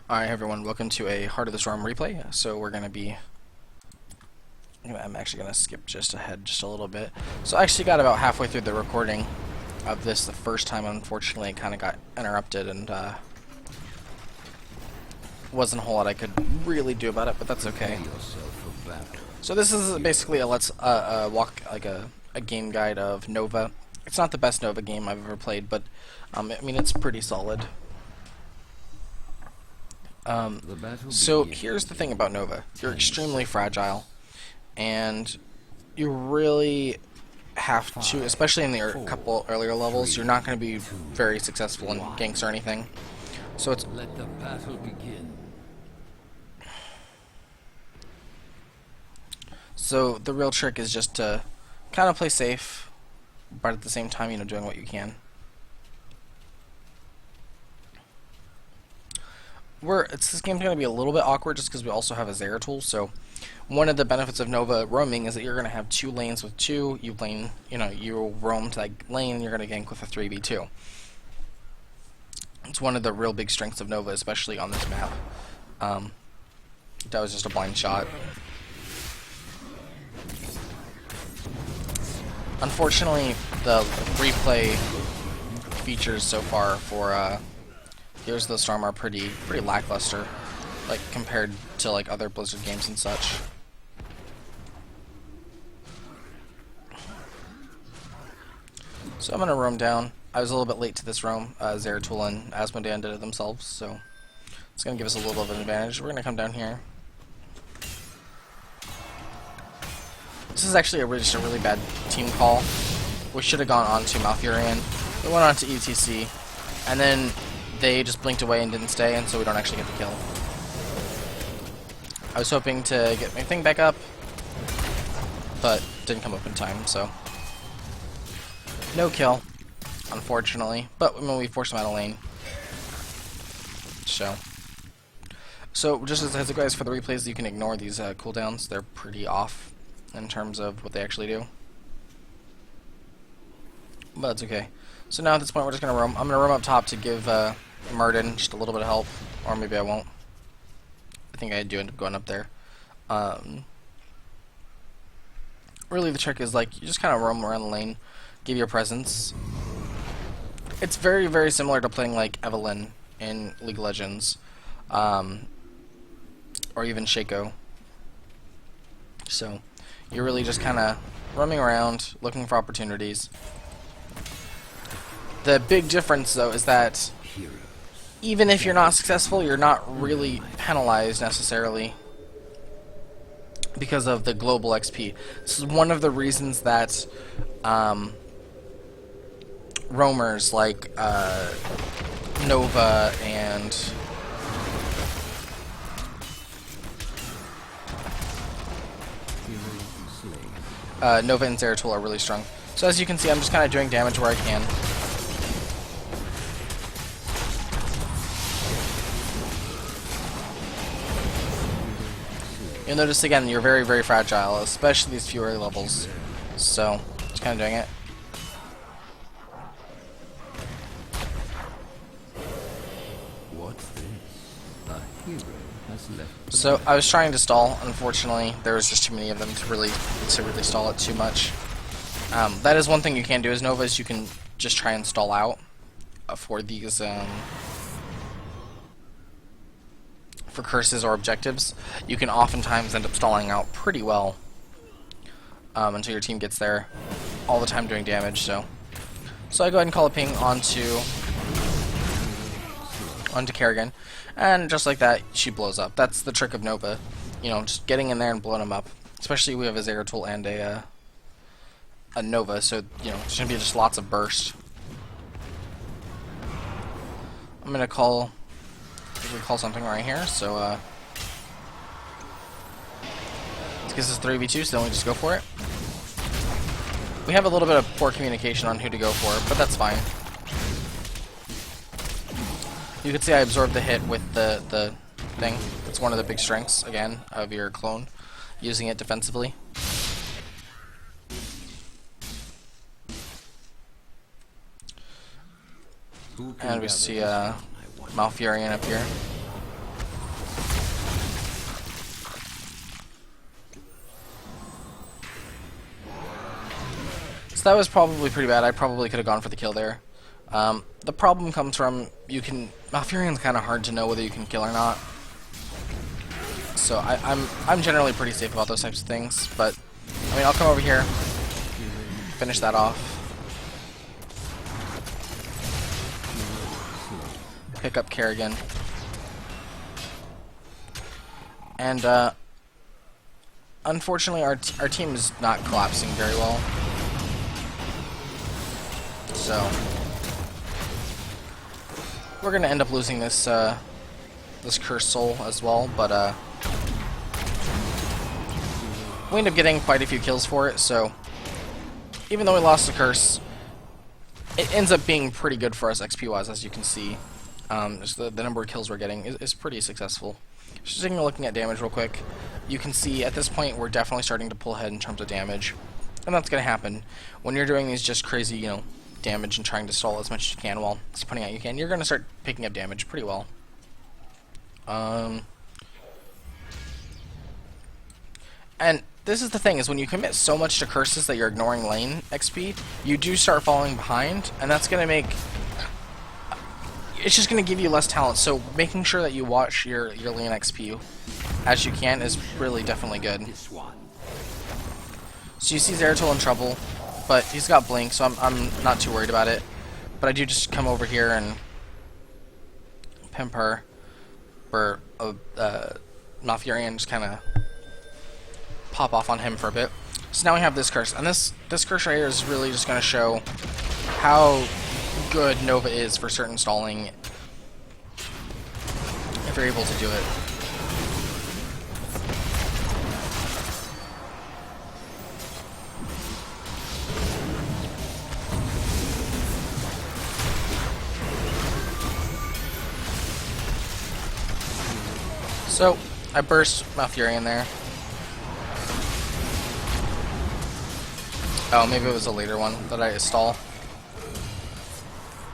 Alright everyone, welcome to a Heart of the Storm replay. So we're going to be... I'm actually going to skip just ahead just a little bit. So I actually got about halfway through the recording of this the first time. Unfortunately, it kind of got interrupted and wasn't a whole lot I could really do about it, but that's okay. So this is basically a a game guide of Nova. It's not the best Nova game I've ever played, but I mean it's pretty solid. So here's the thing about Nova. You're extremely fragile, and you really have to, especially in the couple earlier levels, you're not going to be very successful in ganks or anything. So it's... Let the battle begin. So the real trick is just to kind of play safe, but at the same time, you know, doing what you can. This game's going to be a little bit awkward just because we also have a Zeratul. So one of the benefits of Nova roaming is that you're going to have two lanes with two. You roam to that lane, and you're going to gank with a 3v2. It's one of the real big strengths of Nova, especially on this map. That was just a blind shot. Unfortunately, the replay features so far for Heroes of the Storm are pretty lackluster, like compared to like other Blizzard games and such. So I'm gonna roam down. I was a little bit late to this roam. Zeratul and Asmodean did it themselves, so it's gonna give us a little bit of an advantage. We're gonna come down here. This is actually just a really bad team call. We should have gone on to Malfurion. We went on to ETC, and then they just blinked away and didn't stay, and so we don't actually get the kill. I was hoping to get my thing back up, but didn't come up in time, so no kill, unfortunately. But when we forced them out of lane, so just as a heads up, guys, for the replays, you can ignore these cooldowns. They're pretty off in terms of what they actually do, but it's okay. So now at this point, we're just gonna roam. I'm gonna roam up top to give Murden just a little bit of help, or maybe I won't. I think I do end up going up there. Really, the trick is like you just kind of roam around the lane, give your presence. It's very similar to playing like Evelynn in League of Legends, or even Shaco. So you're really just kind of roaming around, looking for opportunities. The big difference, though, is that even if you're not successful, you're not really penalized necessarily because of the global XP. This is one of the reasons that roamers like Nova and Zeratul are really strong. So as you can see, I'm just kind of doing damage where I can. You'll notice again, you're very fragile, especially these fewer levels. So, just kind of doing it. What's this? A hero has left. So, I was trying to stall. Unfortunately, there was just too many of them to really stall it too much. That is one thing you can do as Nova, is you can just try and stall out for these for curses or objectives. You can oftentimes end up stalling out pretty well until your team gets there, all the time doing damage. So I go ahead and call a ping onto Kerrigan, and just like that, she blows up. That's the trick of Nova, you know, just getting in there and blowing them up. Especially we have a Zeratul and a Nova, so you know it's gonna be just lots of burst. I'm gonna call. We call something right here, so this is 3v2, so then we just go for it. We have a little bit of poor communication on who to go for, but that's fine. You can see I absorbed the hit with the thing. It's one of the big strengths, again, of your clone, using it defensively. And we see Malfurion up here. So that was probably pretty bad. I probably could have gone for the kill there. The problem comes from Malfurion's kind of hard to know whether you can kill or not. So I'm generally pretty safe about those types of things. But I mean, I'll come over here, finish that off, pick up Kerrigan, and unfortunately our team is not collapsing very well. So we're gonna end up losing this this cursed soul as well, but we end up getting quite a few kills for it. So even though we lost the curse, it ends up being pretty good for us XP wise, as you can see. Just the number of kills we're getting is pretty successful. Just looking at damage real quick, you can see at this point we're definitely starting to pull ahead in terms of damage, and that's gonna happen when you're doing these just crazy, you know, damage and trying to stall as much as you can while putting out you can. You're gonna start picking up damage pretty well. And this is the thing, is when you commit so much to curses that you're ignoring lane XP, you do start falling behind, and that's gonna make it's just gonna give you less talent. So making sure that you watch your lane XP as you can is really definitely good. So you see Zeratul in trouble, but he's got Blink, so I'm not too worried about it. But I do just come over here and pimp her for Malfurion, just kind of pop off on him for a bit. So now we have this curse, and this curse right here is really just going to show how good Nova is for certain stalling if you're able to do it. So I burst Malfurion there. Oh, maybe it was a later one that I stall.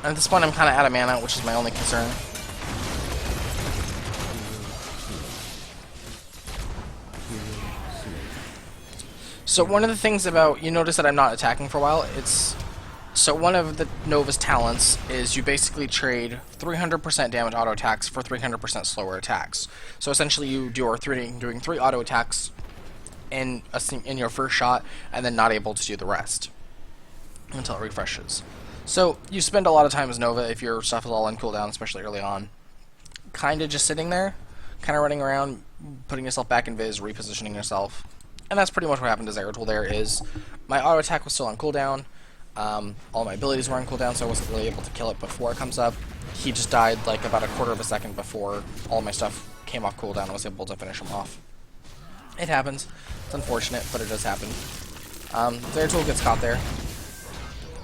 And at this point I'm kind of out of mana, which is my only concern. So one of the things about, you notice that I'm not attacking for a while, so one of the Nova's talents is you basically trade 300% damage auto attacks for 300% slower attacks. So essentially you doing 3 auto attacks in your first shot, and then not able to do the rest until it refreshes. So you spend a lot of time as Nova, if your stuff is all on cooldown, especially early on, kind of just sitting there, kind of running around, putting yourself back in Viz, repositioning yourself. And that's pretty much what happened to Zeratul there. Is my auto attack was still on cooldown, all my abilities were on cooldown, so I wasn't really able to kill it before it comes up. He just died like about a quarter of a second before all my stuff came off cooldown and was able to finish him off. It happens. It's unfortunate, but it does happen. Zeratul gets caught there.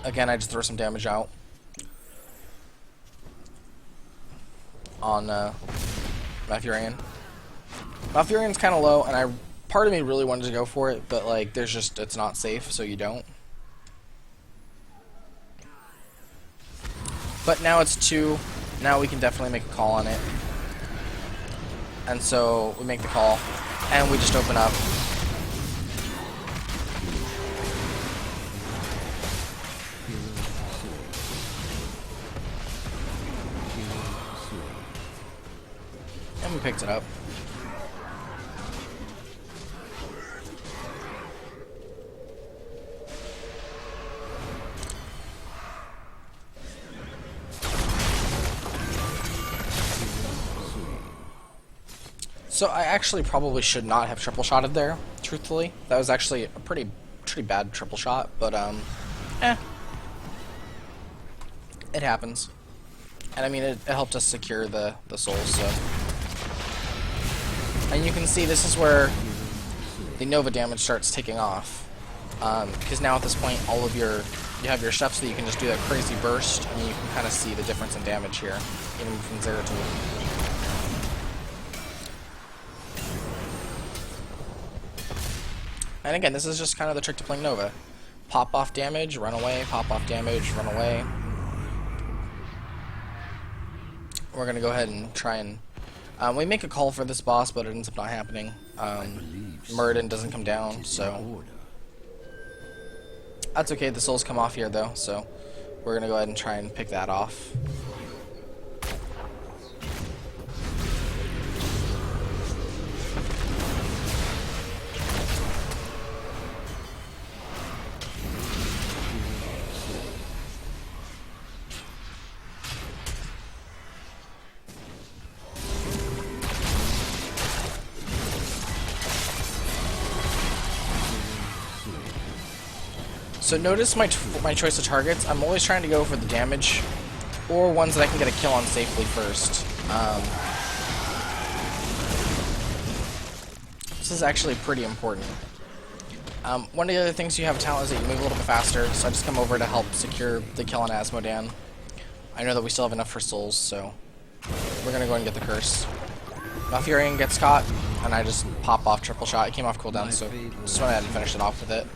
Again, I just throw some damage out on Malfurion. Malfurion's kind of low, and part of me really wanted to go for it, but like, it's not safe, so you don't. But now it's 2. Now we can definitely make a call on it. And so we make the call, and we just open up. And we picked it up. So I actually probably should not have triple shotted there, truthfully. That was actually a pretty bad triple shot, but it happens. And I mean, it helped us secure the souls, so. And you can see this is where the Nova damage starts taking off. Because now at this point, you have your stuff so that you can just do that crazy burst, and you can kind of see the difference in damage here, even from Zeratul. And again, this is just kind of the trick to playing Nova. Pop off damage, run away, pop off damage, run away. We're going to go ahead and try and... we make a call for this boss, but it ends up not happening. Muradin doesn't come down, so... That's okay, the souls come off here though, so we're gonna go ahead and try and pick that off. So notice my choice of targets. I'm always trying to go for the damage, or ones that I can get a kill on safely first. This is actually pretty important. One of the other things you have talent is that you move a little bit faster, so I just come over to help secure the kill on Asmodan. I know that we still have enough for souls, so we're gonna go and get the curse. Malfurion gets caught, and I just pop off triple shot. It came off cooldown, so just went ahead and finished it off with it.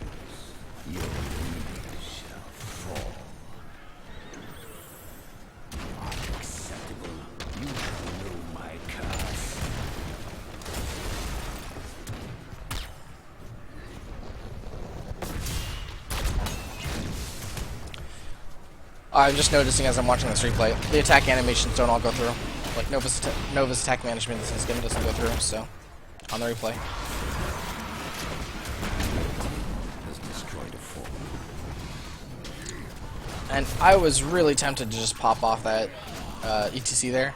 I'm just noticing as I'm watching this replay, the attack animations don't all go through. Like Nova's attack management system doesn't go through, so on the replay. And I was really tempted to just pop off that ETC there,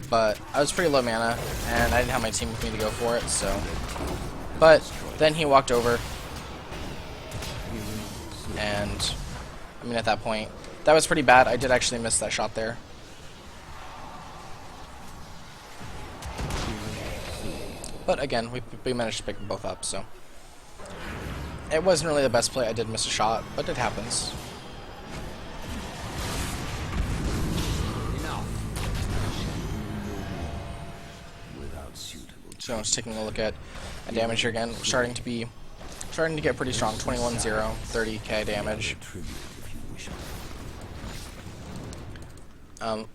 but I was pretty low mana, and I didn't have my team with me to go for it, so... But then he walked over, and, I mean, at that point, that was pretty bad. I did actually miss that shot there. But again, we managed to pick them both up, so... It wasn't really the best play. I did miss a shot, but it happens. So just taking a look at damage here again, we're starting to get pretty strong. 21-0, 30k damage.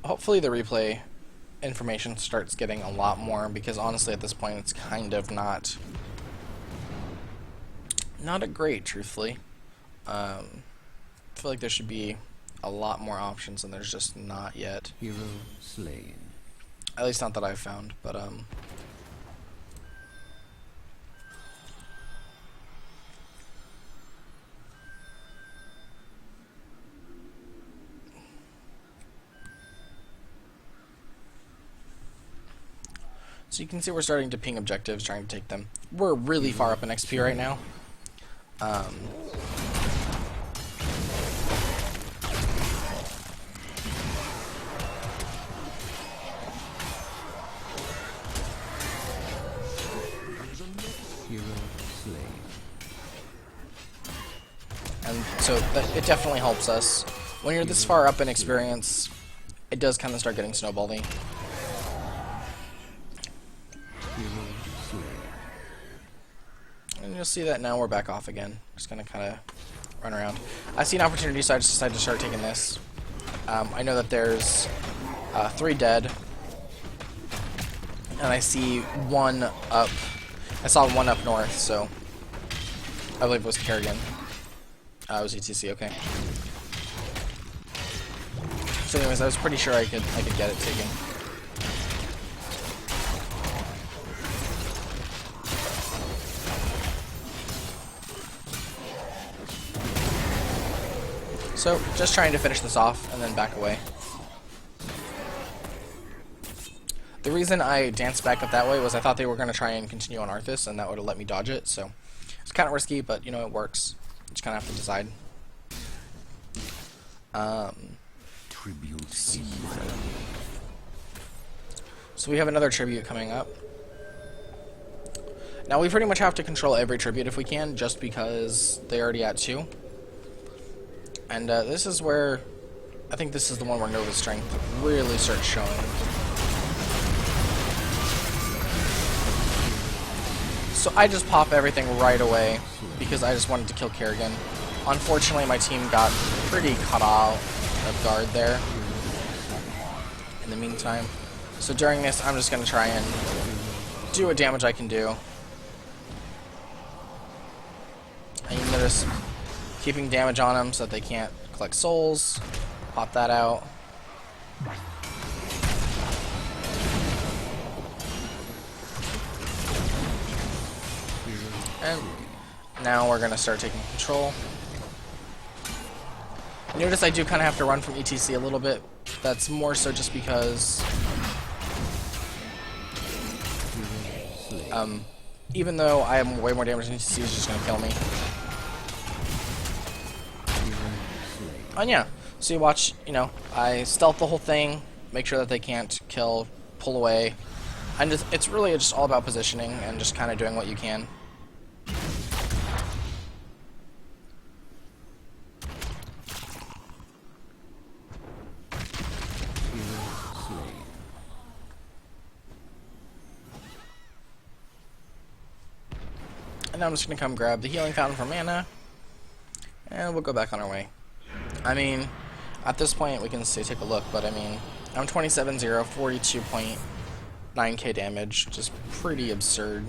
Hopefully the replay information starts getting a lot more, because honestly at this point it's kind of not a great, truthfully. I feel like there should be a lot more options, and there's just not yet. Hero slain. At least not that I've found, but so you can see we're starting to ping objectives, trying to take them. We're really far up in XP right now. Hero slain. And so it definitely helps us. When you're this far up in experience, it does kind of start getting snowbally. And you'll see that now we're back off again. Just gonna kind of run around. I see an opportunity, so I just decided to start taking this. I know that there's 3 dead, and I see 1 up. I saw 1 up north, so I believe it was Kerrigan. It was ETC, okay. So anyways, I was pretty sure I could get it taken. So, just trying to finish this off and then back away. The reason I danced back up that way was I thought they were going to try and continue on Arthas, and that would have let me dodge it, so it's kind of risky, but you know, it works. You just kind of have to decide. So we have another tribute coming up. Now we pretty much have to control every tribute if we can, just because they're already at 2. And this is where, I think this is the one where Nova's strength really starts showing. So I just pop everything right away, because I just wanted to kill Kerrigan. Unfortunately, my team got pretty cut out of guard there in the meantime. So during this, I'm just going to try and do what damage I can do. And you notice keeping damage on them so that they can't collect souls. Pop that out. And now we're going to start taking control. Notice I do kind of have to run from ETC a little bit. That's more so just because even though I have way more damage than ETC, is just going to kill me. And yeah, so you watch, you know, I stealth the whole thing, make sure that they can't kill, pull away. And it's really just all about positioning and just kind of doing what you can. And now I'm just going to come grab the healing fountain for mana, and we'll go back on our way. I mean, at this point we can say take a look, but I mean, I'm 27-0, 42.9k damage, which is pretty absurd.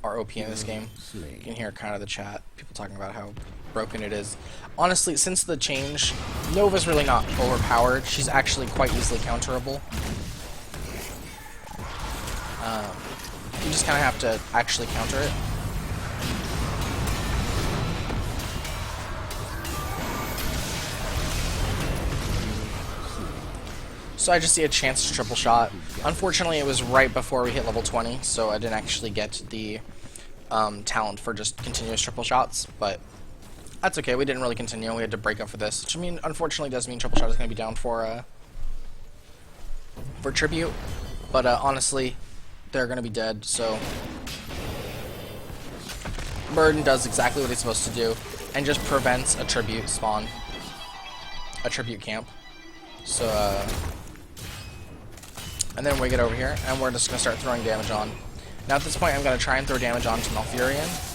Our OP in this game. You can hear kind of the chat, people talking about how broken it is. Honestly, since the change, Nova's really not overpowered. She's actually quite easily counterable. You just kind of have to actually counter it. So I just see a chance to triple shot. Unfortunately, it was right before we hit level 20, so I didn't actually get the talent for just continuous triple shots, but that's okay. We didn't really continue. We had to break up for this, which I mean, unfortunately does mean triple shot is going to be down for tribute, but honestly, they're going to be dead, so Burden does exactly what he's supposed to do and just prevents a tribute spawn, a tribute camp. So and then we get over here and we're just going to start throwing damage on. Now at this point I'm going to try and throw damage on to Malfurion.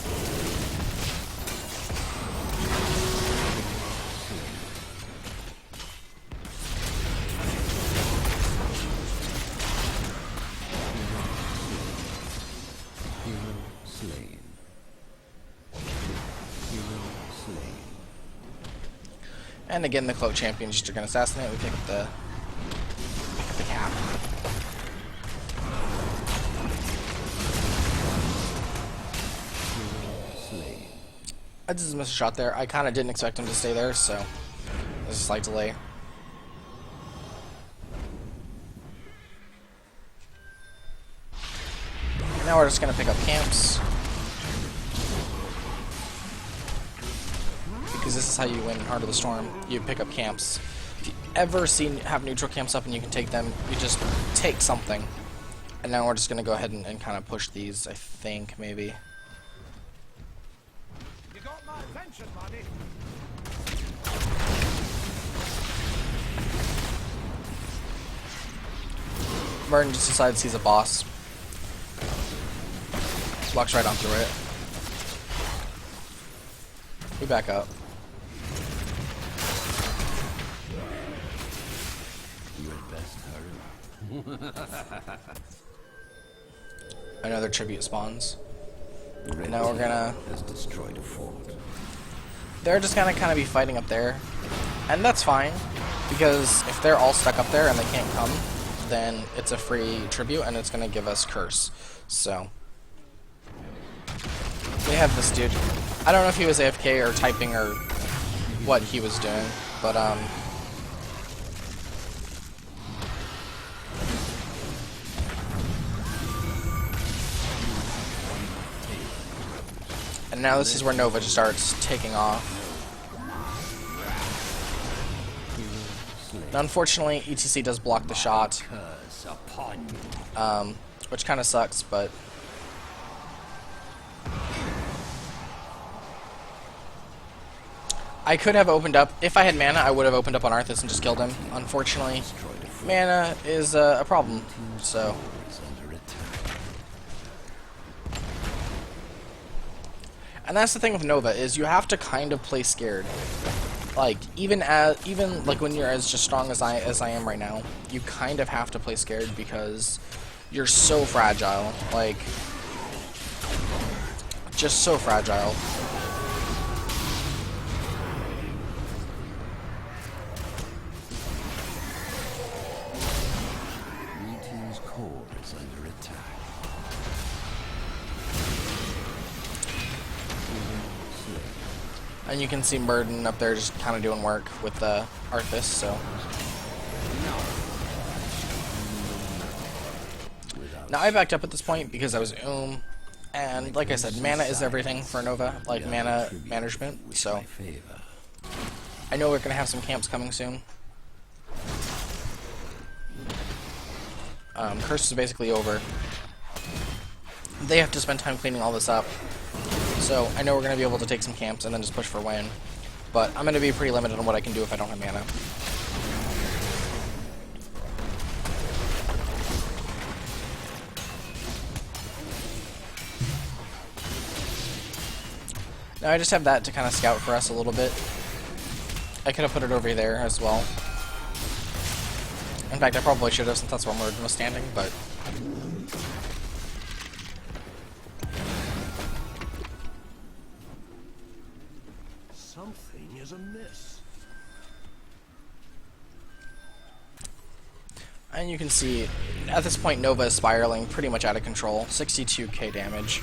And again, the Cloak Champion just are going to assassinate. We pick up the cap. I just missed a shot there. I kind of didn't expect him to stay there, so there's a slight delay. And now we're just going to pick up camps. Because this is how you win Heart of the Storm. You pick up camps. If you ever have neutral camps up and you can take them, you just take something. And now we're just going to go ahead and kind of push these, I think, maybe. You got my attention, buddy. Burden just decides he's a boss. Walks right on through it. We back up. Another tribute spawns. And now we're gonna has destroyed a fort. They're just gonna kind of be fighting up there, and that's fine because if they're all stuck up there and they can't come, then it's a free tribute and it's gonna give us curse. So we have this dude. I don't know if he was AFK or typing or what he was doing, but and now this is where Nova just starts taking off. Now, unfortunately, ETC does block the shot, which kind of sucks, but I could have opened up. If I had mana, I would have opened up on Arthas and just killed him. Unfortunately, mana is a problem, so and that's the thing with Nova, is you have to kind of play scared. Like, even like when you're as just strong as I am right now, you kind of have to play scared because you're so fragile. Like, just so fragile. attack. Hero slain. And you can see Murden up there just kind of doing work with the Arthas, so. Now I backed up at this point because I was and like I said, mana is everything for Nova, like mana management, so. I know we're going to have some camps coming soon. Curse is basically over. They have to spend time cleaning all this up. So I know we're going to be able to take some camps and then just push for win. But I'm going to be pretty limited on what I can do if I don't have mana. Now I just have that to kind of scout for us a little bit. I could have put it over there as well. In fact, I probably should have since that's where Murden was standing, but... Something is amiss. And you can see, at this point, Nova is spiraling pretty much out of control. 62k damage,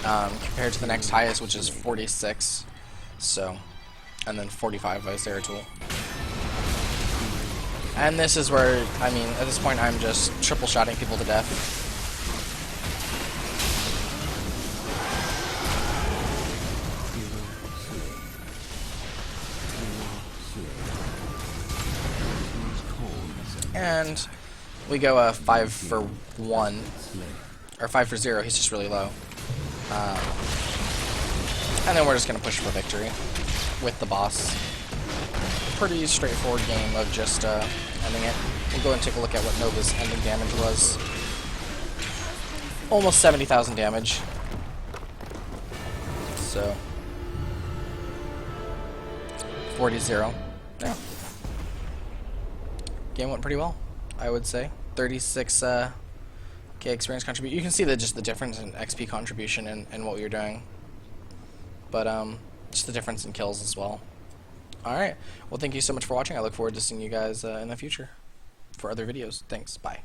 compared to the next highest, which is 46. So, and then 45 by Zeratul. And this is where, I mean, at this point, I'm just triple-shotting people to death. And we go 5 for 1, or 5 for 0. He's just really low. And then we're just going to push for victory with the boss. Pretty straightforward game of just ending it. We'll go and take a look at what Nova's ending damage was. Almost 70,000 damage. So 40-0. Yeah. Game went pretty well, I would say. 36k experience contribution. You can see just the difference in XP contribution and what we were doing. But just the difference in kills as well. Alright, well thank you so much for watching. I look forward to seeing you guys in the future for other videos. Thanks, bye.